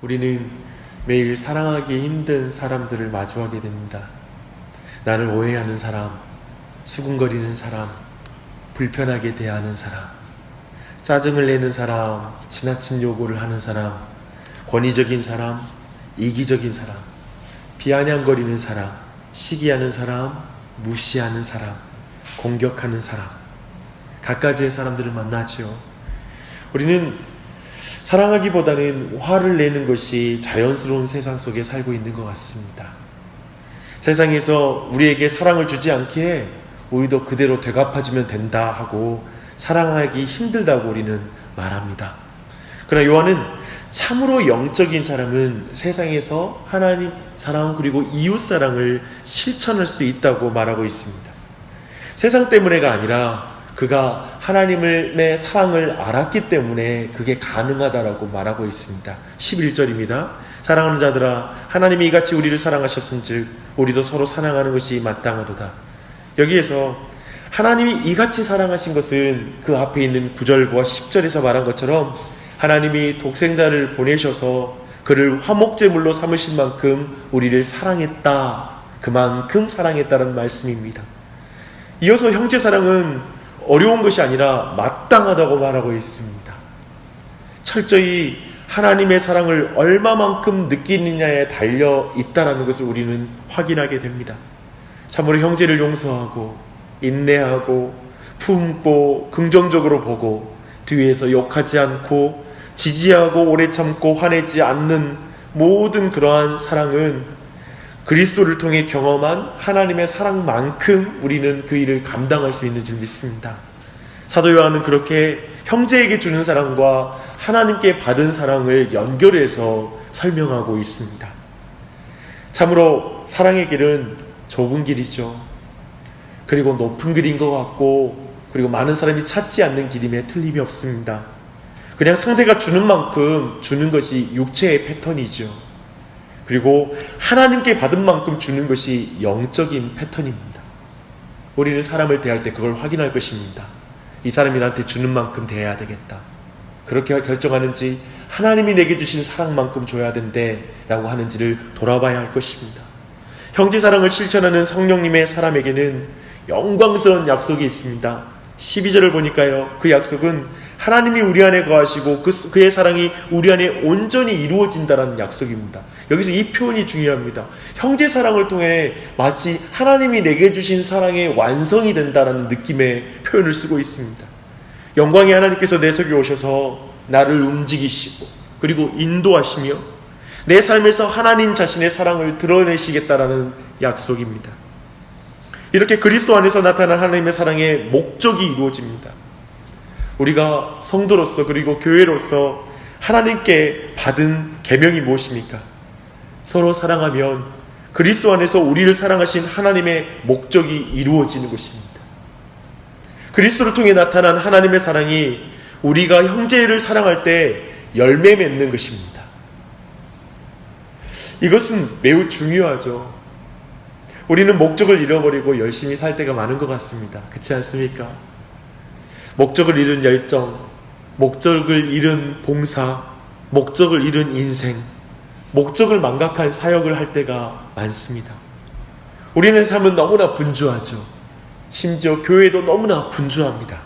우리는 매일 사랑하기 힘든 사람들을 마주하게 됩니다. 나를 오해하는 사람, 수군거리는 사람, 불편하게 대하는 사람, 짜증을 내는 사람, 지나친 요구를 하는 사람, 권위적인 사람, 이기적인 사람, 비아냥거리는 사람, 시기하는 사람, 무시하는 사람, 공격하는 사람, 갖가지의 사람들을 만나죠. 우리는 사랑하기보다는 화를 내는 것이 자연스러운 세상 속에 살고 있는 것 같습니다. 세상에서 우리에게 사랑을 주지 않기에 우리도 그대로 되갚아주면 된다 하고 사랑하기 힘들다고 우리는 말합니다. 그러나 요한은 참으로 영적인 사람은 세상에서 하나님 사랑 그리고 이웃 사랑을 실천할 수 있다고 말하고 있습니다. 세상 때문에가 아니라 그가 하나님의 사랑을 알았기 때문에 그게 가능하다라고 말하고 있습니다. 11절입니다. 사랑하는 자들아, 하나님이 이같이 우리를 사랑하셨은즉 우리도 서로 사랑하는 것이 마땅하도다. 여기에서 하나님이 이같이 사랑하신 것은 그 앞에 있는 9절과 10절에서 말한 것처럼 하나님이 독생자를 보내셔서 그를 화목제물로 삼으신 만큼 우리를 사랑했다. 그만큼 사랑했다는 말씀입니다. 이어서 형제 사랑은 어려운 것이 아니라 마땅하다고 말하고 있습니다. 철저히 하나님의 사랑을 얼마만큼 느끼느냐에 달려 있다는 것을 우리는 확인하게 됩니다. 참으로 형제를 용서하고 인내하고 품고 긍정적으로 보고 뒤에서 욕하지 않고 지지하고 오래 참고 화내지 않는 모든 그러한 사랑은 그리스도를 통해 경험한 하나님의 사랑만큼 우리는 그 일을 감당할 수 있는 줄 믿습니다. 사도 요한은 그렇게 형제에게 주는 사랑과 하나님께 받은 사랑을 연결해서 설명하고 있습니다. 참으로 사랑의 길은 좁은 길이죠. 그리고 높은 길인 것 같고 그리고 많은 사람이 찾지 않는 길임에 틀림이 없습니다. 그냥 상대가 주는 만큼 주는 것이 육체의 패턴이죠. 그리고 하나님께 받은 만큼 주는 것이 영적인 패턴입니다. 우리는 사람을 대할 때 그걸 확인할 것입니다. 이 사람이 나한테 주는 만큼 대해야 되겠다. 그렇게 결정하는지 하나님이 내게 주신 사랑만큼 줘야 된대 라고 하는지를 돌아봐야 할 것입니다. 형제사랑을 실천하는 성령님의 사람에게는 영광스러운 약속이 있습니다. 12절을 보니까요, 그 약속은 하나님이 우리 안에 거하시고 그의 사랑이 우리 안에 온전히 이루어진다는 약속입니다. 여기서 이 표현이 중요합니다. 형제 사랑을 통해 마치 하나님이 내게 주신 사랑의 완성이 된다는 느낌의 표현을 쓰고 있습니다. 영광의 하나님께서 내 속에 오셔서 나를 움직이시고 그리고 인도하시며 내 삶에서 하나님 자신의 사랑을 드러내시겠다라는 약속입니다. 이렇게 그리스도 안에서 나타난 하나님의 사랑의 목적이 이루어집니다. 우리가 성도로서 그리고 교회로서 하나님께 받은 계명이 무엇입니까? 서로 사랑하면 그리스도 안에서 우리를 사랑하신 하나님의 목적이 이루어지는 것입니다. 그리스도를 통해 나타난 하나님의 사랑이 우리가 형제를 사랑할 때 열매 맺는 것입니다. 이것은 매우 중요하죠. 우리는 목적을 잃어버리고 열심히 살 때가 많은 것 같습니다. 그렇지 않습니까? 목적을 잃은 열정, 목적을 잃은 봉사, 목적을 잃은 인생, 목적을 망각한 사역을 할 때가 많습니다. 우리는 삶은 너무나 분주하죠. 심지어 교회도 너무나 분주합니다.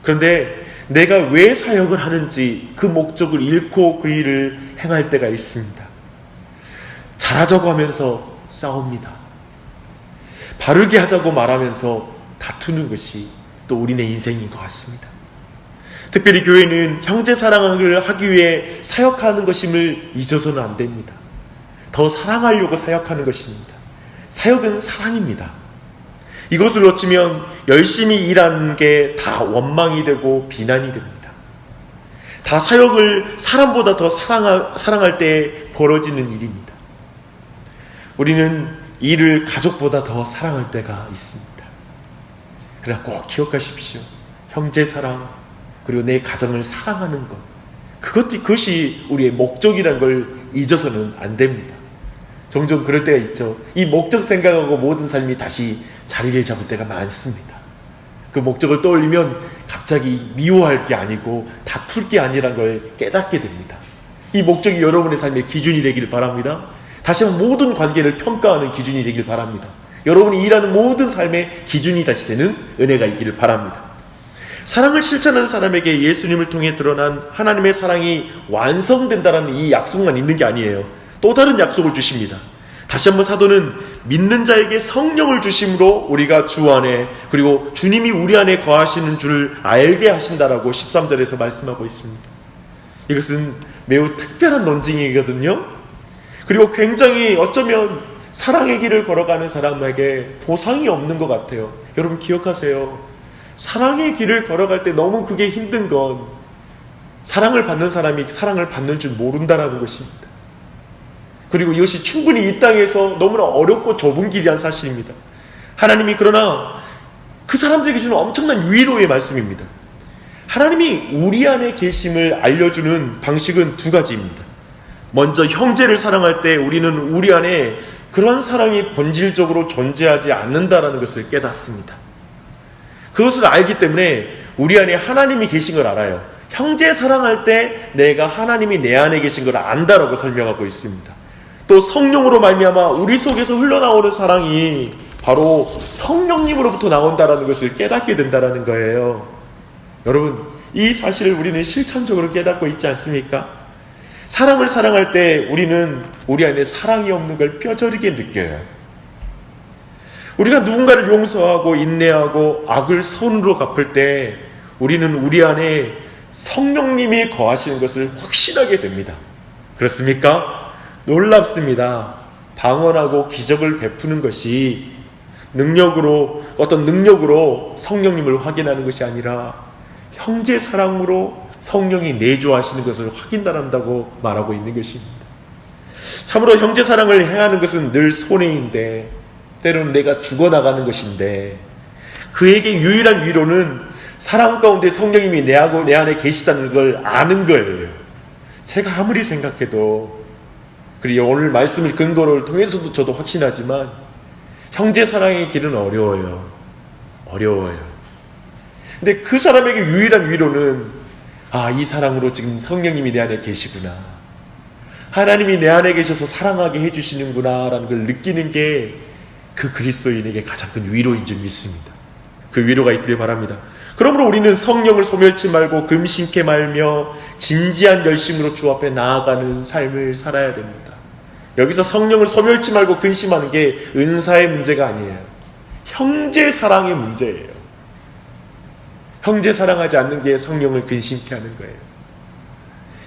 그런데 내가 왜 사역을 하는지 그 목적을 잃고 그 일을 행할 때가 있습니다. 잘하자고 하면서 싸웁니다. 바르게 하자고 말하면서 다투는 것이 또 우리네 인생인 것 같습니다. 특별히 교회는 형제 사랑을 하기 위해 사역하는 것임을 잊어서는 안 됩니다. 더 사랑하려고 사역하는 것입니다. 사역은 사랑입니다. 이것을 놓치면 열심히 일하는 게 다 원망이 되고 비난이 됩니다. 다 사역을 사람보다 더 사랑할 때 벌어지는 일입니다. 우리는 일을 가족보다 더 사랑할 때가 있습니다. 그러나 꼭 기억하십시오. 형제 사랑 그리고 내 가정을 사랑하는 것, 그것이 우리의 목적이라는 걸 잊어서는 안 됩니다. 종종 그럴 때가 있죠. 이 목적 생각하고 모든 삶이 다시 자리를 잡을 때가 많습니다. 그 목적을 떠올리면 갑자기 미워할 게 아니고 다툴 게 아니란 걸 깨닫게 됩니다. 이 목적이 여러분의 삶의 기준이 되길 바랍니다. 다시 한번 모든 관계를 평가하는 기준이 되길 바랍니다. 여러분이 일하는 모든 삶의 기준이 다시 되는 은혜가 있기를 바랍니다. 사랑을 실천하는 사람에게 예수님을 통해 드러난 하나님의 사랑이 완성된다라는 이 약속만 있는 게 아니에요. 또 다른 약속을 주십니다. 다시 한번 사도는 믿는 자에게 성령을 주심으로 우리가 주 안에, 그리고 주님이 우리 안에 거하시는 줄 알게 하신다라고 13절에서 말씀하고 있습니다. 이것은 매우 특별한 논증이거든요. 그리고 굉장히 어쩌면 사랑의 길을 걸어가는 사람에게 보상이 없는 것 같아요. 여러분 기억하세요. 사랑의 길을 걸어갈 때 너무 그게 힘든 건 사랑을 받는 사람이 사랑을 받는 줄 모른다라는 것입니다. 그리고 이것이 충분히 이 땅에서 너무나 어렵고 좁은 길이란 사실입니다. 하나님이 그러나 그 사람들에게 주는 엄청난 위로의 말씀입니다. 하나님이 우리 안에 계심을 알려주는 방식은 두 가지입니다. 먼저 형제를 사랑할 때 우리는 우리 안에 그런 사랑이 본질적으로 존재하지 않는다라는 것을 깨닫습니다. 그것을 알기 때문에 우리 안에 하나님이 계신 걸 알아요. 형제 사랑할 때 내가 하나님이 내 안에 계신 걸 안다라고 설명하고 있습니다. 또 성령으로 말미암아 우리 속에서 흘러나오는 사랑이 바로 성령님으로부터 나온다라는 것을 깨닫게 된다라는 거예요. 여러분, 이 사실을 우리는 실천적으로 깨닫고 있지 않습니까? 사람을 사랑할 때 우리는 우리 안에 사랑이 없는 걸 뼈저리게 느껴요. 우리가 누군가를 용서하고 인내하고 악을 선으로 갚을 때 우리는 우리 안에 성령님이 거하시는 것을 확신하게 됩니다. 그렇습니까? 놀랍습니다. 방언하고 기적을 베푸는 것이 어떤 능력으로 성령님을 확인하는 것이 아니라 형제 사랑으로 성령이 내주하시는 것을 확인한다고 말하고 있는 것입니다. 참으로 형제 사랑을 해야 하는 것은 늘 손해인데, 때로는 내가 죽어나가는 것인데, 그에게 유일한 위로는 사랑 가운데 성령님이 내 안에 계시다는 걸 아는 거예요. 제가 아무리 생각해도, 그리고 오늘 말씀을 근거를 통해서도 저도 확신하지만 형제 사랑의 길은 어려워요. 근데 그 사람에게 유일한 위로는 이 사랑으로 지금 성령님이 내 안에 계시구나, 하나님이 내 안에 계셔서 사랑하게 해주시는구나 라는 걸 느끼는 게 그 그리스도인에게 가장 큰 위로인 줄 믿습니다. 그 위로가 있기를 바랍니다. 그러므로 우리는 성령을 소멸치 말고 금신케 말며 진지한 열심으로 주 앞에 나아가는 삶을 살아야 됩니다. 여기서 성령을 소멸치 말고 근심하는 게 은사의 문제가 아니에요. 형제 사랑의 문제예요. 형제 사랑하지 않는 게 성령을 근심케 하는 거예요.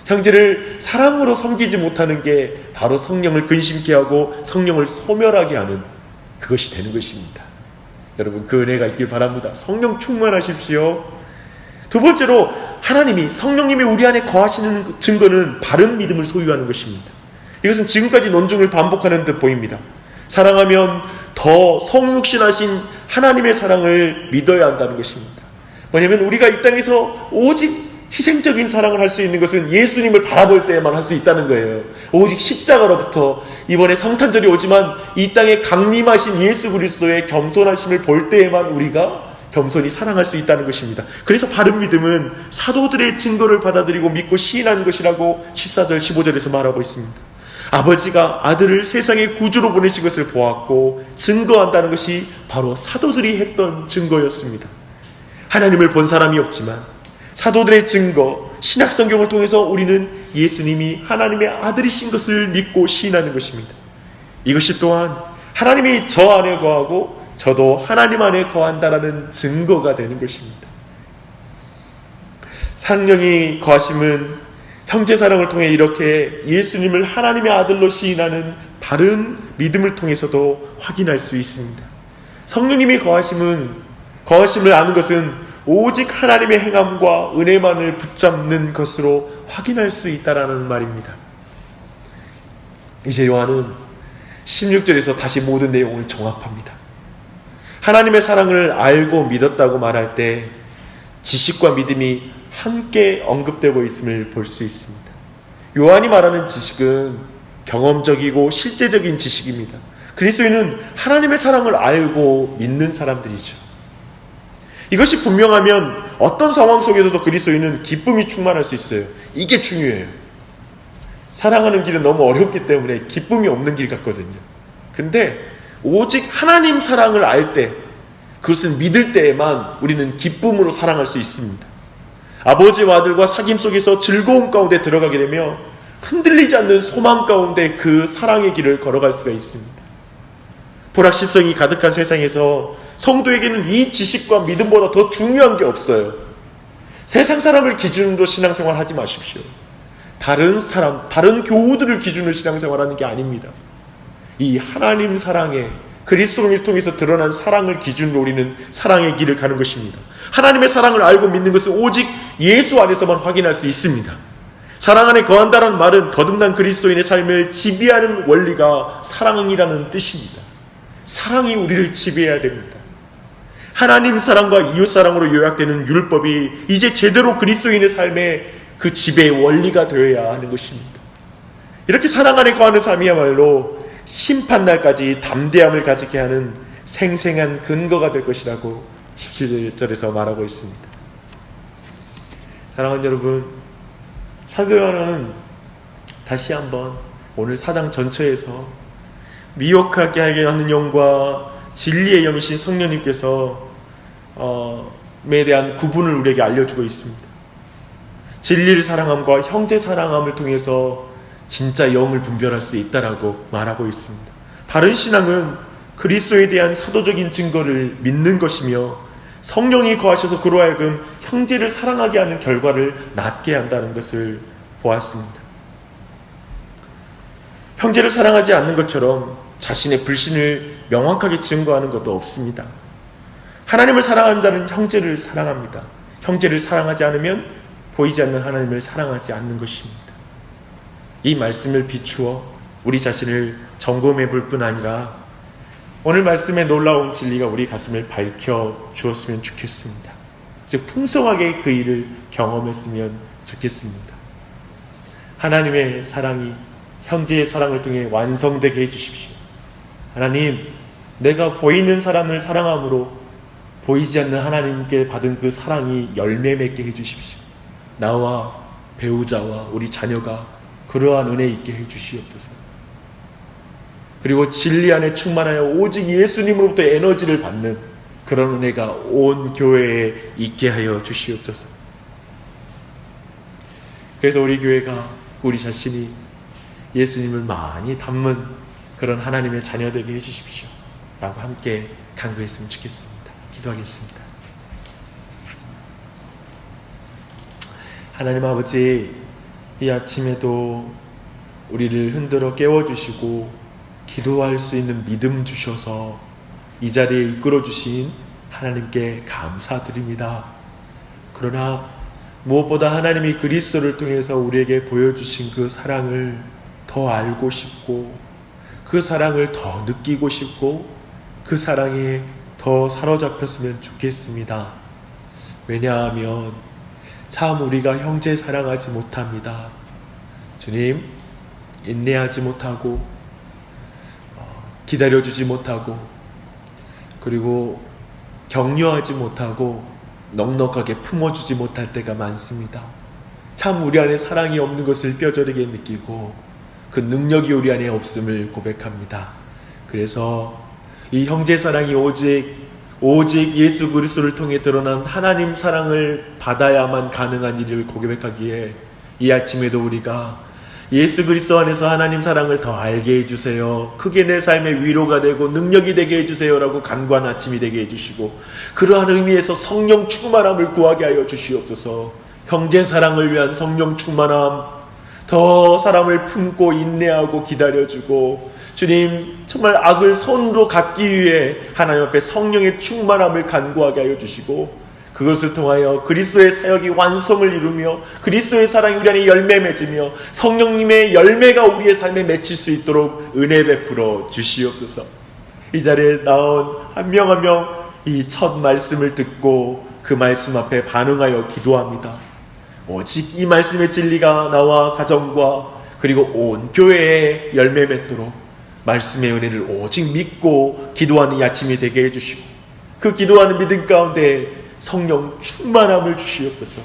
형제를 사랑으로 섬기지 못하는 게 바로 성령을 근심케 하고 성령을 소멸하게 하는 그것이 되는 것입니다. 여러분, 그 은혜가 있길 바랍니다. 성령 충만하십시오. 두 번째로, 하나님이, 성령님이 우리 안에 거하시는 증거는 바른 믿음을 소유하는 것입니다. 이것은 지금까지 논증을 반복하는 듯 보입니다. 사랑하면 더 성육신하신 하나님의 사랑을 믿어야 한다는 것입니다. 뭐냐면 우리가 이 땅에서 오직 희생적인 사랑을 할 수 있는 것은 예수님을 바라볼 때에만 할 수 있다는 거예요. 오직 십자가로부터, 이번에 성탄절이 오지만 이 땅에 강림하신 예수 그리스도의 겸손하심을 볼 때에만 우리가 겸손히 사랑할 수 있다는 것입니다. 그래서 바른 믿음은 사도들의 증거를 받아들이고 믿고 시인하는 것이라고 14절 15절에서 말하고 있습니다. 아버지가 아들을 세상의 구주로 보내신 것을 보았고 증거한다는 것이 바로 사도들이 했던 증거였습니다. 하나님을 본 사람이 없지만 사도들의 증거, 신약성경을 통해서 우리는 예수님이 하나님의 아들이신 것을 믿고 시인하는 것입니다. 이것이 또한 하나님이 저 안에 거하고 저도 하나님 안에 거한다라는 증거가 되는 것입니다. 성령이 거하심은 형제사랑을 통해 이렇게 예수님을 하나님의 아들로 시인하는 바른 믿음을 통해서도 확인할 수 있습니다. 성령님이 거하심을 아는 것은 오직 하나님의 행함과 은혜만을 붙잡는 것으로 확인할 수 있다라는 말입니다. 이제 요한은 16절에서 다시 모든 내용을 종합합니다. 하나님의 사랑을 알고 믿었다고 말할 때 지식과 믿음이 함께 언급되고 있음을 볼 수 있습니다. 요한이 말하는 지식은 경험적이고 실제적인 지식입니다. 그리스도인은 하나님의 사랑을 알고 믿는 사람들이죠. 이것이 분명하면 어떤 상황 속에서도 그리스도인은 기쁨이 충만할 수 있어요. 이게 중요해요. 사랑하는 길은 너무 어렵기 때문에 기쁨이 없는 길 같거든요. 근데 오직 하나님 사랑을 알 때, 그것을 믿을 때에만 우리는 기쁨으로 사랑할 수 있습니다. 아버지와 아들과 사귐 속에서 즐거움 가운데 들어가게 되며 흔들리지 않는 소망 가운데 그 사랑의 길을 걸어갈 수가 있습니다. 불확실성이 가득한 세상에서 성도에게는 이 지식과 믿음보다 더 중요한 게 없어요. 세상 사람을 기준으로 신앙생활 하지 마십시오. 다른 사람, 다른 교우들을 기준으로 신앙생활하는 게 아닙니다. 이 하나님 사랑에, 그리스도를 통해서 드러난 사랑을 기준으로 우리는 사랑의 길을 가는 것입니다. 하나님의 사랑을 알고 믿는 것은 오직 예수 안에서만 확인할 수 있습니다. 사랑 안에 거한다는 말은 거듭난 그리스도인의 삶을 지배하는 원리가 사랑이라는 뜻입니다. 사랑이 우리를 지배해야 됩니다. 하나님 사랑과 이웃 사랑으로 요약되는 율법이 이제 제대로 그리스도인의 삶의 그 지배의 원리가 되어야 하는 것입니다. 이렇게 사랑 안에 거하는 삶이야말로 심판날까지 담대함을 가지게 하는 생생한 근거가 될 것이라고 17절에서 말하고 있습니다. 사랑하는 여러분, 사도 요한은 다시 한번 오늘 4장 전체에서 미혹하게 하게 하는 영과 진리의 영이신 성령님께서 에 대한 구분을 우리에게 알려주고 있습니다. 진리를 사랑함과 형제 사랑함을 통해서 진짜 영을 분별할 수 있다라고 말하고 있습니다. 바른 신앙은 그리스도에 대한 사도적인 증거를 믿는 것이며 성령이 거하셔서 그로 하여금 형제를 사랑하게 하는 결과를 낳게 한다는 것을 보았습니다. 형제를 사랑하지 않는 것처럼 자신의 불신을 명확하게 증거하는 것도 없습니다. 하나님을 사랑하는 자는 형제를 사랑합니다. 형제를 사랑하지 않으면 보이지 않는 하나님을 사랑하지 않는 것입니다. 이 말씀을 비추어 우리 자신을 점검해 볼 뿐 아니라 오늘 말씀의 놀라운 진리가 우리 가슴을 밝혀 주었으면 좋겠습니다. 즉 풍성하게 그 일을 경험했으면 좋겠습니다. 하나님의 사랑이 형제의 사랑을 통해 완성되게 해주십시오. 하나님, 내가 보이는 사람을 사랑함으로 보이지 않는 하나님께 받은 그 사랑이 열매 맺게 해주십시오. 나와 배우자와 우리 자녀가 그러한 은혜 있게 해주시옵소서. 그리고 진리 안에 충만하여 오직 예수님으로부터 에너지를 받는 그런 은혜가 온 교회에 있게 하여 주시옵소서. 그래서 우리 교회가, 우리 자신이 예수님을 많이 닮은 그런 하나님의 자녀 되게 해주십시오 라고 함께 간구했으면 좋겠습니다. 기도하겠습니다. 하나님 아버지, 이 아침에도 우리를 흔들어 깨워주시고 기도할 수 있는 믿음 주셔서 이 자리에 이끌어 주신 하나님께 감사드립니다. 그러나 무엇보다 하나님이 그리스도를 통해서 우리에게 보여주신 그 사랑을 더 알고 싶고 그 사랑을 더 느끼고 싶고 그 사랑에 더 사로잡혔으면 좋겠습니다. 왜냐하면 참 우리가 형제 사랑하지 못합니다. 주님, 인내하지 못하고 기다려주지 못하고 그리고 격려하지 못하고 넉넉하게 품어주지 못할 때가 많습니다. 참 우리 안에 사랑이 없는 것을 뼈저리게 느끼고 그 능력이 우리 안에 없음을 고백합니다. 그래서 이 형제 사랑이 오직 예수 그리스도를 통해 드러난 하나님 사랑을 받아야만 가능한 일을 고백하기에 이 아침에도 우리가 예수 그리스도 안에서 하나님 사랑을 더 알게 해주세요. 크게 내 삶의 위로가 되고 능력이 되게 해주세요 라고 간구한 아침이 되게 해주시고 그러한 의미에서 성령 충만함을 구하게 하여 주시옵소서. 형제 사랑을 위한 성령 충만함, 더 사람을 품고 인내하고 기다려주고 주님 정말 악을 선으로 갚기 위해 하나님 앞에 성령의 충만함을 간구하게 하여 주시고 그것을 통하여 그리스도의 사역이 완성을 이루며 그리스도의 사랑이 우리 안에 열매 맺으며 성령님의 열매가 우리의 삶에 맺힐 수 있도록 은혜 베풀어 주시옵소서. 이 자리에 나온 한 명 한 명 이 첫 말씀을 듣고 그 말씀 앞에 반응하여 기도합니다. 오직 이 말씀의 진리가 나와 가정과 그리고 온 교회에 열매 맺도록 말씀의 은혜를 오직 믿고 기도하는 이 아침이 되게 해주시고 그 기도하는 믿음 가운데 성령 충만함을 주시옵소서.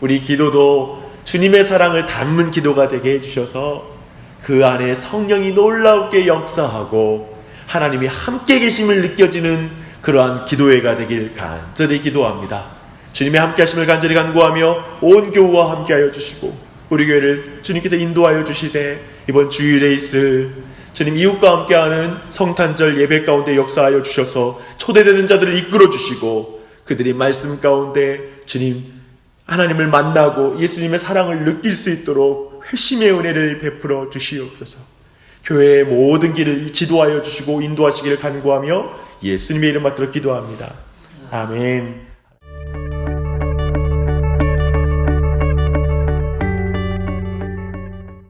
우리 기도도 주님의 사랑을 담은 기도가 되게 해주셔서 그 안에 성령이 놀랍게 역사하고 하나님이 함께 계심을 느껴지는 그러한 기도회가 되길 간절히 기도합니다. 주님의 함께 하심을 간절히 간구하며 온 교우와 함께 하여 주시고 우리 교회를 주님께서 인도하여 주시되 이번 주일에 있을 주님 이웃과 함께하는 성탄절 예배 가운데 역사하여 주셔서 초대되는 자들을 이끌어 주시고 그들이 말씀 가운데 주님 하나님을 만나고 예수님의 사랑을 느낄 수 있도록 회심의 은혜를 베풀어 주시옵소서. 교회의 모든 길을 지도하여 주시고 인도하시기를 간구하며 예수님의 이름 받들어 기도합니다. 아멘.